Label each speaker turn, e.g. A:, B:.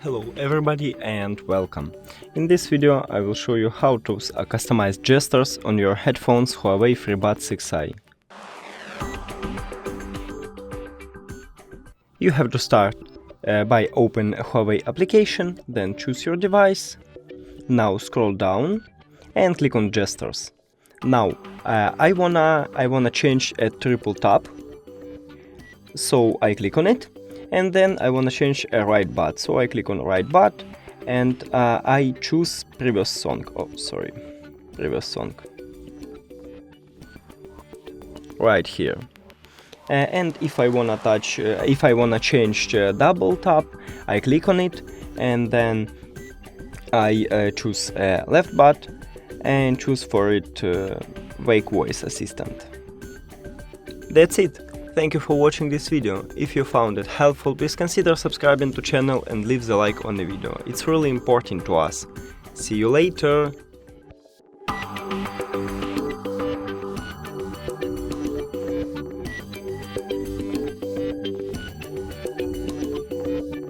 A: Hello everybody and welcome. In this video I will show you how to customize gestures on your headphones HUAWEI FreeBuds 6i. You have to start by open a HUAWEI application, then choose your device. Now scroll down and click on gestures. Now I wanna change a triple tap, so I click on it. And then I want to change a right button, so I click on right button and I choose previous song. Previous song. Right here. And if I wanna change double tap, I click on it and then I choose left button and choose for it Wake Voice Assistant. That's it. Thank you for watching this video. If you found it helpful, please consider subscribing to channel and leave the like on the video. It's really important to us. See you later!